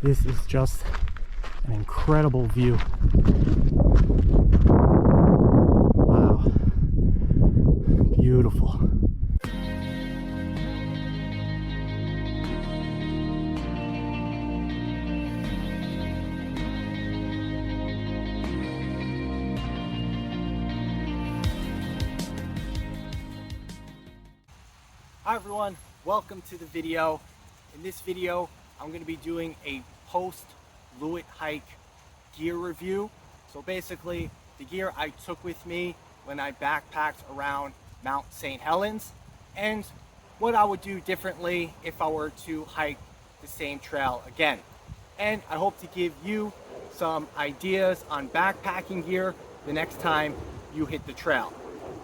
This is just an incredible view. Wow, beautiful. Hi everyone, welcome to the video. In this video, I'm going to be doing a post Loowit hike gear review. So basically, the gear I took with me when I backpacked around Mount St. Helens, and what I would do differently if I were to hike the same trail again. And I hope to give you some ideas on backpacking gear the next time you hit the trail.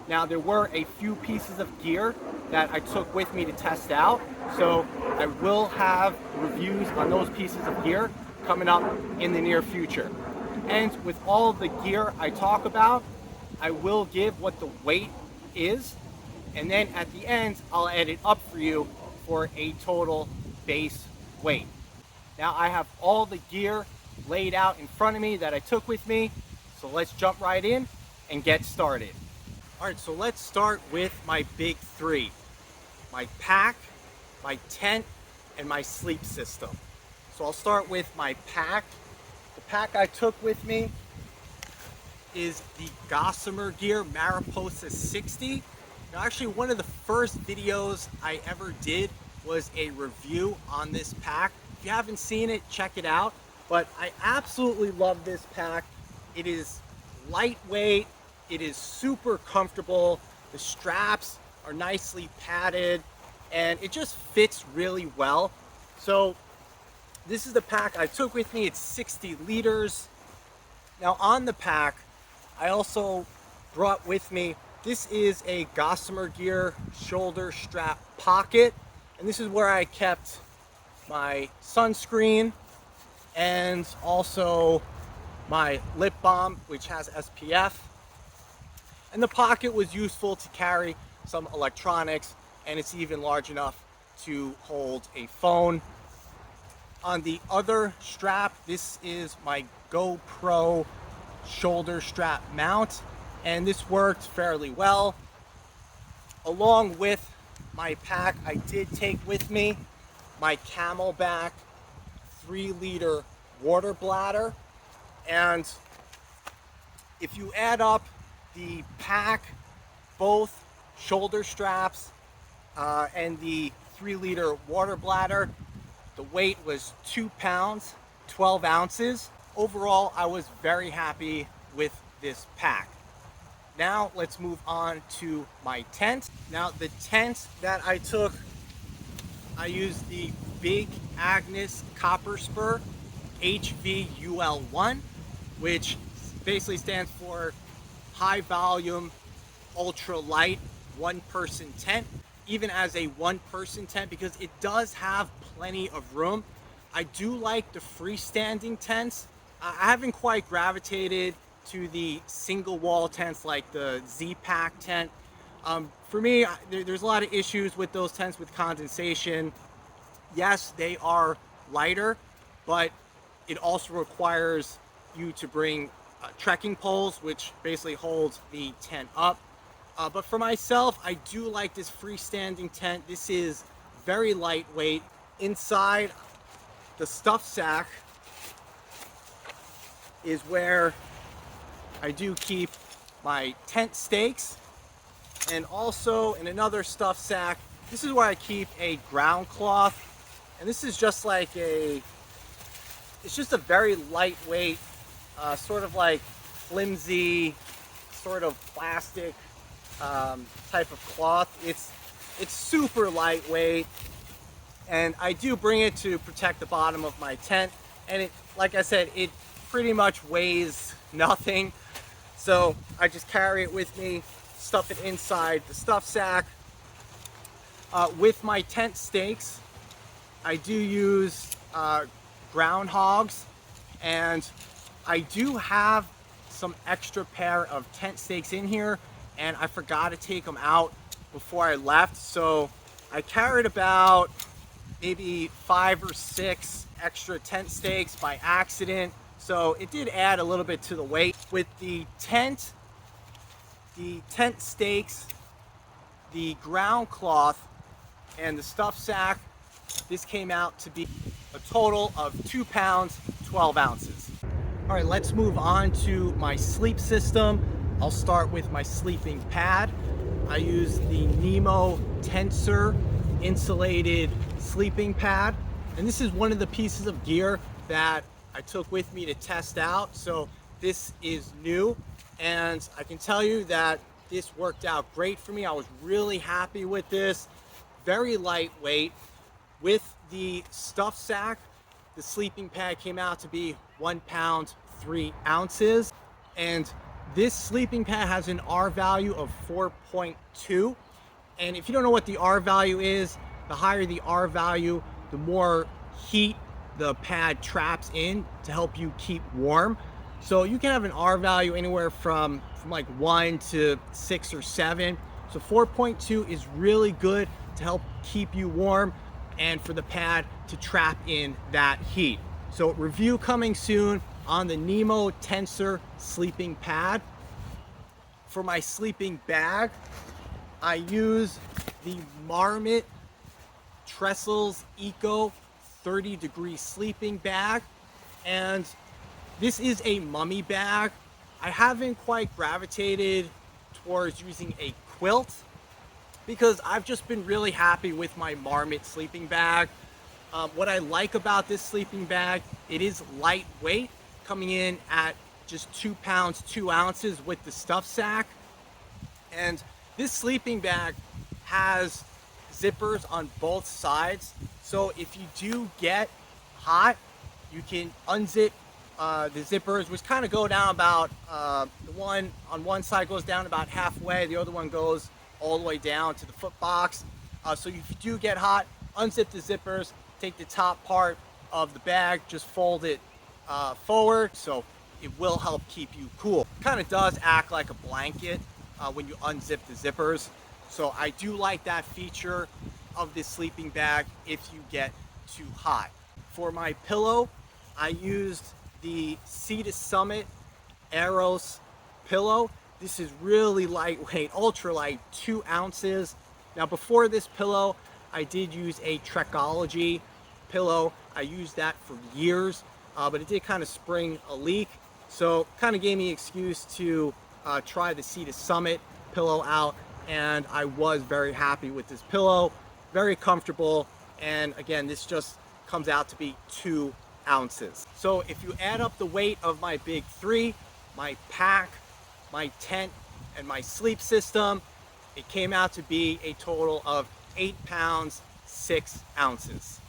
Now, there were a few pieces of gear that I took with me to test out, so I will have reviews on those pieces of gear coming up in the near future. And with all of the gear I talk about, I will give what the weight is, and then at the end I'll add it up for you for a total base weight. Now I have all the gear laid out in front of me that I took with me, so let's jump right in and get started. Alright, so let's start with my big three. My pack, my tent, and my sleep system. So I'll start with my pack. The pack I took with me is the Gossamer gear Mariposa 60. Now actually one of the first videos I ever did was a review on this pack. If you haven't seen it, check it out. But I absolutely love this pack. It is lightweight. It is super comfortable. The straps are nicely padded and it just fits really well. So this is the pack I took with me. It's 60 liters. Now on the pack, I also brought with me, this is a Gossamer gear shoulder strap pocket. And this is where I kept my sunscreen and also my lip balm, which has SPF. And the pocket was useful to carry some electronics, and it's even large enough to hold a phone. On the other strap, this is my GoPro shoulder strap mount, and this worked fairly well. Along with my pack, I did take with me my Camelbak 3-liter water bladder, and if you add up the pack, both shoulder straps and the 3-liter water bladder, the weight was 2 pounds 12 ounces. Overall, I was very happy with this pack. Now let's move on to my tent. Now the tent that I took, I used the big Agnes copper Spur HVUL 1, which basically stands for high volume ultralight one-person tent, even as a one-person tent, because it does have plenty of room. I do like the freestanding tents. I haven't quite gravitated to the single wall tents like the Z-Pack tent. For me, there's a lot of issues with those tents with condensation. Yes, they are lighter, but it also requires you to bring trekking poles, which basically holds the tent up. But for myself, I do like this freestanding tent. This is very lightweight. Inside the stuff sack is where I do keep my tent stakes, and also in another stuff sack, this is where I keep a ground cloth, and this is just like it's just a very lightweight, sort of like flimsy, sort of plastic type of cloth. It's super lightweight, and I do bring it to protect the bottom of my tent, and it, like I said, it pretty much weighs nothing. So I just carry it with me, stuff it inside the stuff sack. With my tent stakes, I do use Groundhogs, and I do have some extra pair of tent stakes in here, and I forgot to take them out before I left. So I carried about maybe 5 or 6 extra tent stakes by accident. So it did add a little bit to the weight. With the tent stakes, the ground cloth, and the stuff sack, this came out to be a total of 2 pounds, 12 ounces. All right, let's move on to my sleep system. I'll start with my sleeping pad. I use the Nemo Tensor insulated sleeping pad. And this is one of the pieces of gear that I took with me to test out. So this is new, and I can tell you that this worked out great for me. I was really happy with this. Very lightweight. With the stuff sack, the sleeping pad came out to be 1 pound, 3 ounces. And this sleeping pad has an R value of 4.2. And if you don't know what the R value is, the higher the R value, the more heat the pad traps in to help you keep warm. So you can have an R value anywhere from like 1 to 6 or 7. So 4.2 is really good to help keep you warm and for the pad to trap in that heat. So review coming soon on the Nemo Tensor sleeping pad. For my sleeping bag, I use the Marmot Trestles Elite 30-degree sleeping bag, and this is a mummy bag. I haven't quite gravitated towards using a quilt because I've just been really happy with my Marmot sleeping bag. What I like about this sleeping bag, it is lightweight, coming in at just 2 pounds, 2 ounces with the stuff sack. And this sleeping bag has zippers on both sides. So if you do get hot, you can unzip the zippers, which kind of go down about, the one on one side goes down about halfway, the other one goes all the way down to the foot box. So if you do get hot, unzip the zippers, take the top part of the bag, just fold it forward, so it will help keep you cool. Kind of does act like a blanket when you unzip the zippers. So I do like that feature of this sleeping bag if you get too hot. For my pillow, I used the Summit Aeros pillow. This is really lightweight, ultralight, 2 ounces. Now before this pillow, I did use a Trekology pillow. I used that for years, but it did kind of spring a leak. So kind of gave me an excuse to try the Summit pillow out, and I was very happy with this pillow. Very comfortable, and again, this just comes out to be 2 ounces. So if you add up the weight of my big 3, my pack, my tent, and my sleep system, it came out to be a total of 8 pounds, 6 ounces.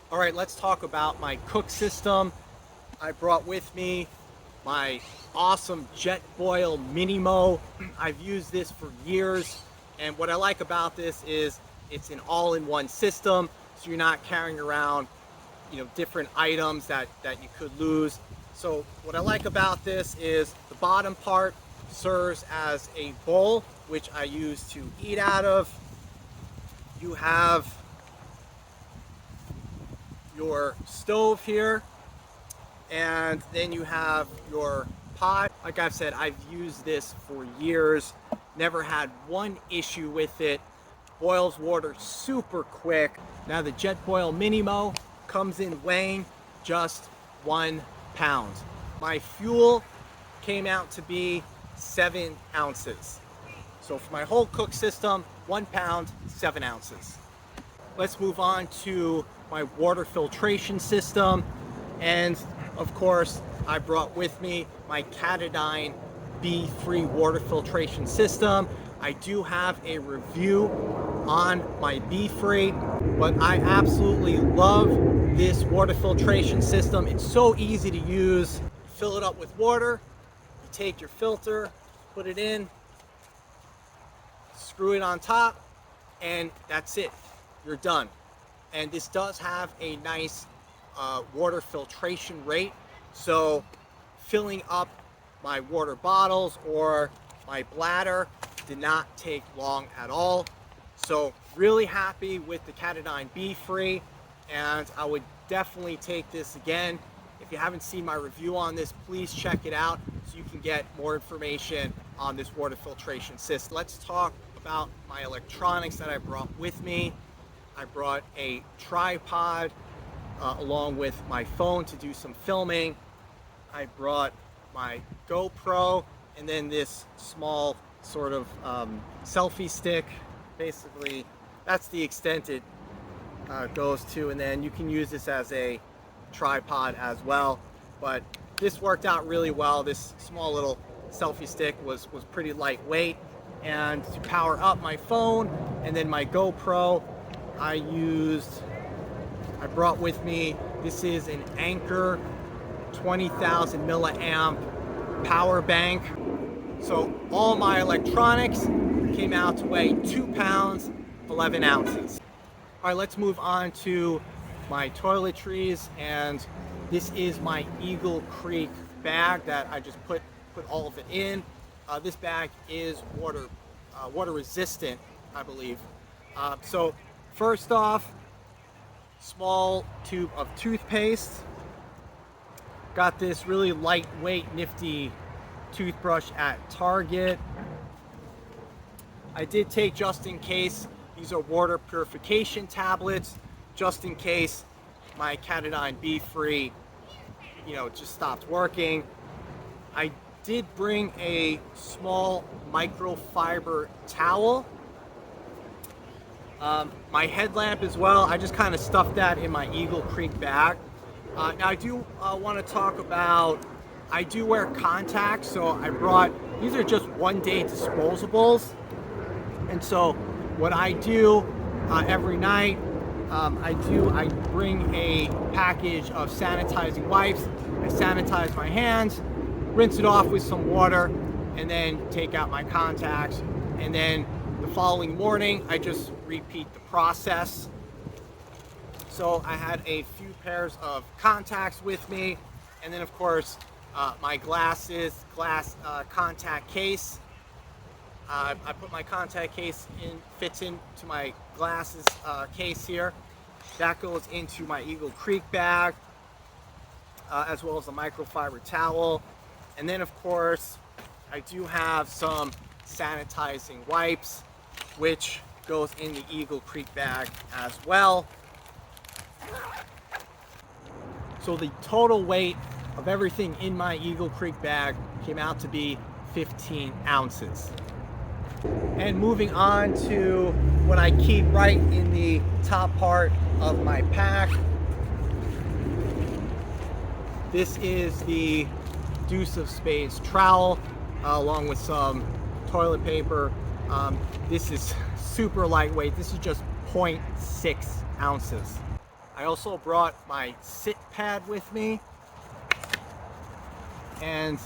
All right, let's talk about my cook system. I brought with me my awesome Jetboil Minimo. I've used this for years, and what I like about this is it's an all-in-one system, so you're not carrying around, different items that you could lose. So what I like about this is the bottom part serves as a bowl, which I use to eat out of. You have your stove here, and then you have your pot. Like I've said, I've used this for years, never had one issue with it. Boils water super quick. Now the Jetboil Minimo comes in weighing just 1 pound. My fuel came out to be 7 ounces. So for my whole cook system, 1 pound, 7 ounces. Let's move on to my water filtration system. And of course, I brought with me my Katadyn bee-free water filtration system. I do have a review on my bee-free, but I absolutely love this water filtration system. It's so easy to use. Fill it up with water, you take your filter, put it in, screw it on top, and that's it. You're done. And this does have a nice water filtration rate, so filling up my water bottles or my bladder did not take long at all. So really happy with the Katadyn bee-free. and I would definitely take this again. If you haven't seen my review on this, please check it out so you can get more information on this water filtration system. Let's talk about my electronics that I brought with me. I brought a tripod along with my phone to do some filming. I brought my GoPro and then this small sort of selfie stick. Basically, that's the extent it goes to, and then you can use this as a tripod as well. But this worked out really well. This small little selfie stick was pretty lightweight. And to power up my phone and then my GoPro, I brought with me, this is an Anker 20,000 milliamp power bank. So all my electronics came out to weigh 2 pounds, 11 ounces. All right, let's move on to my toiletries, and this is my Eagle Creek bag that I just put all of it in. This bag is water resistant, I believe. So first off, small tube of toothpaste. Got this really lightweight, nifty toothbrush at Target. I did take, just in case, these are water purification tablets, just in case my Catadine B-Free, just stopped working. I did bring a small microfiber towel. My headlamp as well, I just kind of stuffed that in my Eagle Creek bag. Now I do want to talk about, I do wear contacts, so I brought, these are just one-day disposables. And so what I do every night, I bring a package of sanitizing wipes. I sanitize my hands, rinse it off with some water, and then take out my contacts. And then the following morning, I just repeat the process. So I had a few pairs of contacts with me, and then of course my glass contact case. I put my contact case fits into my glasses case here. That goes into my Eagle Creek bag, as well as the microfiber towel. And then of course, I do have some sanitizing wipes, which goes in the Eagle Creek bag as well. So the total weight of everything in my Eagle Creek bag came out to be 15 ounces. And moving on to what I keep right in the top part of my pack. This is the Deuce of Spades trowel, along with some toilet paper. This is super lightweight. This is just 0.6 ounces. I also brought my sit pad with me, and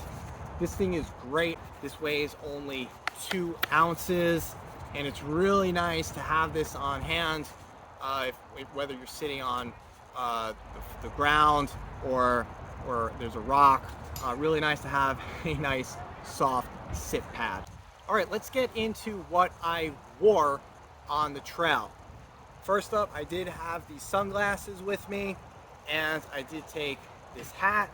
this thing is great. This weighs only 2 ounces, and it's really nice to have this on hand, whether you're sitting on the ground or there's a rock. Really nice to have a nice soft sit pad. All right, let's get into what I wore on the trail. First up, I did have these sunglasses with me, and I did take this hat.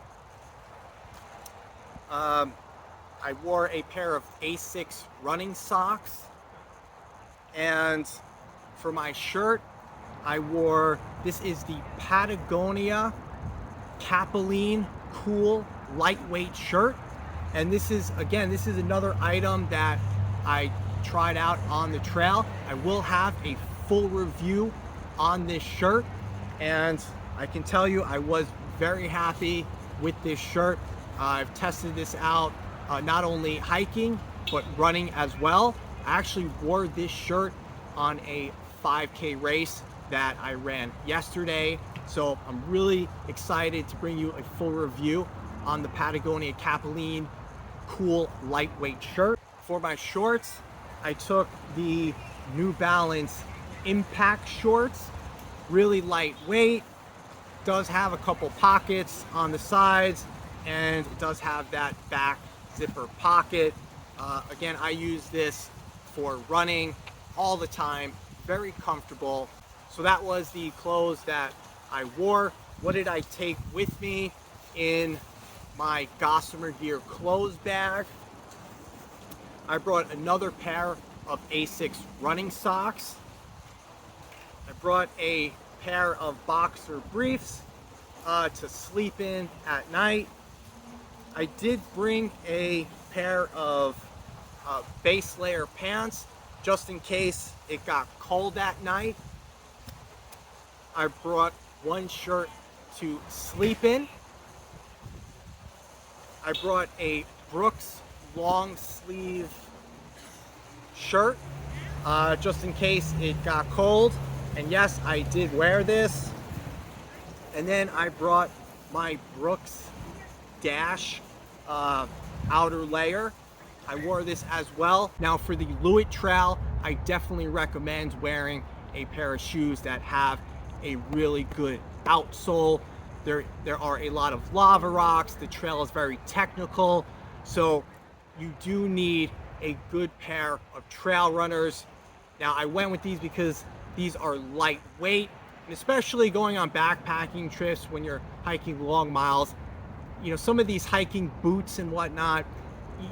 I wore a pair of Asics running socks, and for my shirt, I wore, this is the Patagonia Capilene Cool lightweight shirt. And this is, again, this is another item that I tried out on the trail. I will have a full review on this shirt, and I can tell you I was very happy with this shirt. I've tested this out not only hiking but running as well. I actually wore this shirt on a 5K race that I ran yesterday, so I'm really excited to bring you a full review on the Patagonia Capilene Cool lightweight shirt. For my shorts, I took the New Balance Impact shorts. Really lightweight, does have a couple pockets on the sides, and it does have that back zipper pocket. Again, I use this for running all the time, very comfortable. So that was the clothes that I wore. What did I take with me in my Gossamer gear clothes bag? I brought another pair of Asics running socks. I brought a pair of boxer briefs to sleep in at night. I did bring a pair of base layer pants just in case it got cold at night. I brought one shirt to sleep in. I brought a Brooks long sleeve shirt just in case it got cold. And yes, I did wear this. And then I brought my Brooks Dash outer layer. I wore this as well. Now for the Loowit Trail, I definitely recommend wearing a pair of shoes that have a really good outsole. There are a lot of lava rocks. The trail is very technical, so you do need a good pair of trail runners. Now I went with these because these are lightweight, and especially going on backpacking trips when you're hiking long miles, you know, some of these hiking boots and whatnot,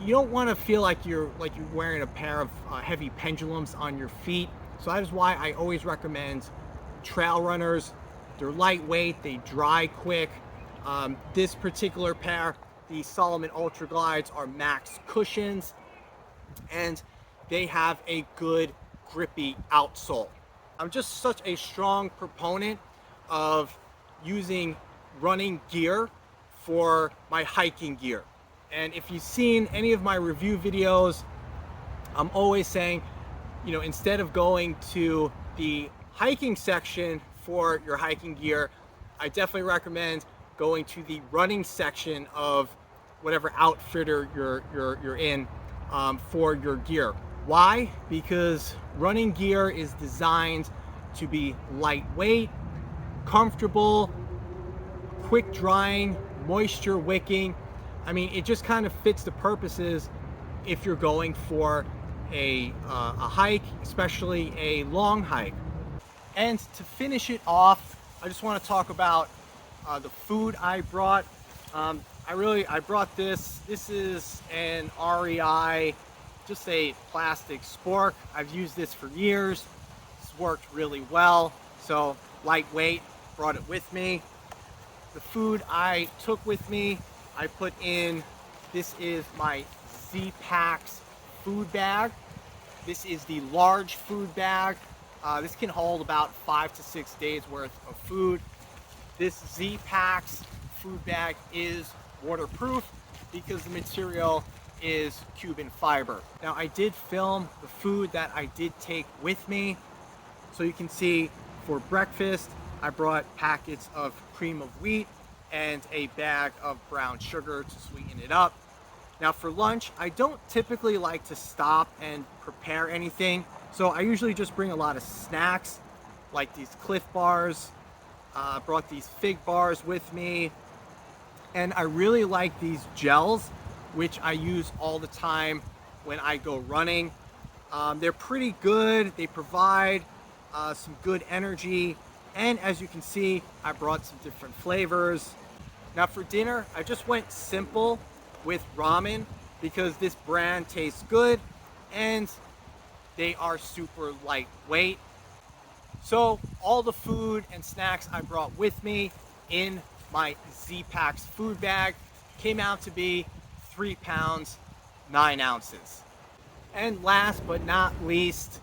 you don't want to feel like you're wearing a pair of heavy pendulums on your feet. So that is why I always recommend trail runners. They're lightweight, they dry quick. This particular pair, the Summit Ultraglides, are max cushions, and they have a good grippy outsole. I'm just such a strong proponent of using running gear for my hiking gear. And if you've seen any of my review videos, I'm always saying, you know, instead of going to the hiking section for your hiking gear, I definitely recommend going to the running section of whatever outfitter you're in for your gear. Why? Because running gear is designed to be lightweight, comfortable, quick drying, moisture wicking. I mean, it just kind of fits the purposes if you're going for a hike, especially a long hike. And to finish it off, I just want to talk about the food I brought. I brought this. This is an REI, just a plastic spork. I've used this for years. It's worked really well. So lightweight, brought it with me. The food I took with me, I put in, this is my Z-Packs food bag. This is the large food bag. This can hold about 5 to 6 days worth of food. This Z-Packs food bag is waterproof because the material is Cuban fiber. Now I did film the food that I did take with me. So you can see for breakfast, I brought packets of cream of wheat and a bag of brown sugar to sweeten it up. Now for lunch, I don't typically like to stop and prepare anything. So I usually just bring a lot of snacks, like these Cliff Bars. Brought these fig bars with me. And I really like these gels, which I use all the time when I go running. They're pretty good. They provide some good energy. And as you can see, I brought some different flavors. Now for dinner, I just went simple with ramen because this brand tastes good and they are super lightweight. So all the food and snacks I brought with me in my Z-Packs food bag came out to be 3 pounds, 9 ounces. And last but not least,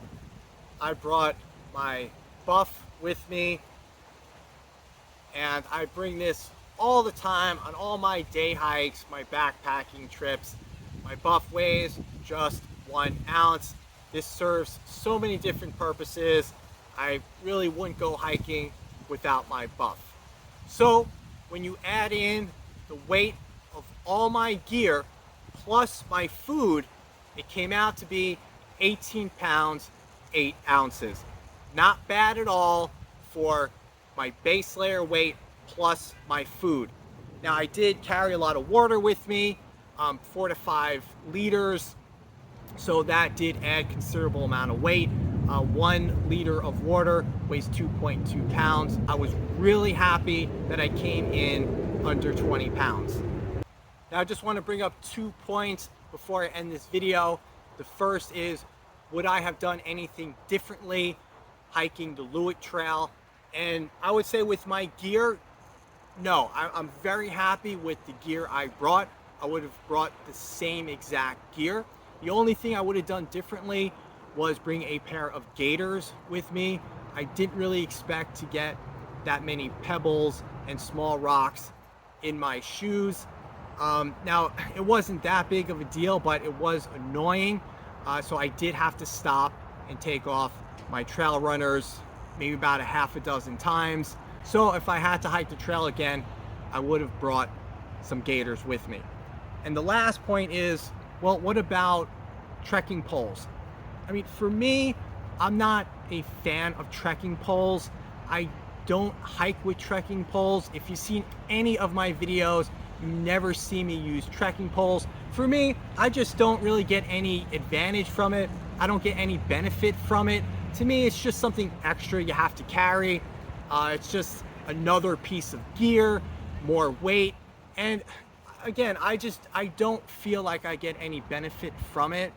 I brought my buff with me, and I bring this all the time on all my day hikes, my backpacking trips. My buff weighs just 1 ounce. This serves so many different purposes. I really wouldn't go hiking without my buff. So when you add in the weight of all my gear plus my food, it came out to be 18 pounds, 8 ounces. Not bad at all for my base layer weight plus my food. Now I did carry a lot of water with me, 4 to 5 liters. So that did add considerable amount of weight, 1 liter of water weighs 2.2 pounds. I was really happy that I came in under 20 pounds. Now I just want to bring up 2 points before I end this video. The first is, would I have done anything differently hiking the Loowit Trail? And I would say with my gear, no. I'm very happy with the gear I brought. I would have brought the same exact gear. The only thing I would have done differently was bring a pair of gaiters with me. I didn't really expect to get that many pebbles and small rocks in my shoes. Now, it wasn't that big of a deal, but it was annoying. So I did have to stop and take off my trail runners maybe about a half a dozen times. So if I had to hike the trail again, I would have brought some gaiters with me. And the last point is, well, what about trekking poles? I mean, for me, I'm not a fan of trekking poles. I don't hike with trekking poles. If you've seen any of my videos, you never see me use trekking poles. For me, I just don't really get any advantage from it. I don't get any benefit from it. To me, it's just something extra you have to carry. It's just another piece of gear, more weight. And again, I don't feel like I get any benefit from it.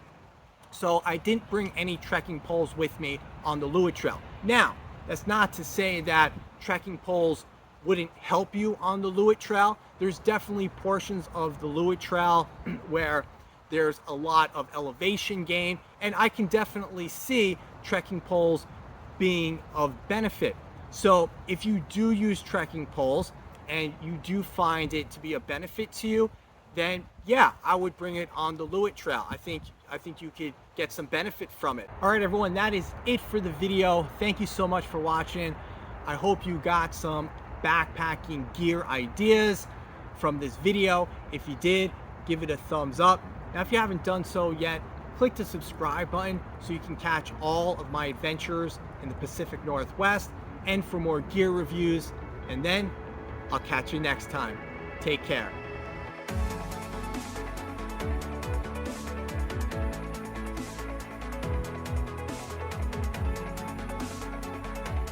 So I didn't bring any trekking poles with me on the Loowit Trail. Now, that's not to say that trekking poles wouldn't help you on the Loowit Trail. There's definitely portions of the Loowit Trail where there's a lot of elevation gain, and I can definitely see trekking poles being of benefit. So if you do use trekking poles and you do find it to be a benefit to you, then yeah, I would bring it on the Loowit Trail. I think you could get some benefit from it. All right, everyone, that is it for the video. Thank you so much for watching. I hope you got some backpacking gear ideas from this video. If you did, give it a thumbs up. Now, if you haven't done so yet, click the subscribe button so you can catch all of my adventures in the Pacific Northwest and for more gear reviews. And then I'll catch you next time. Take care.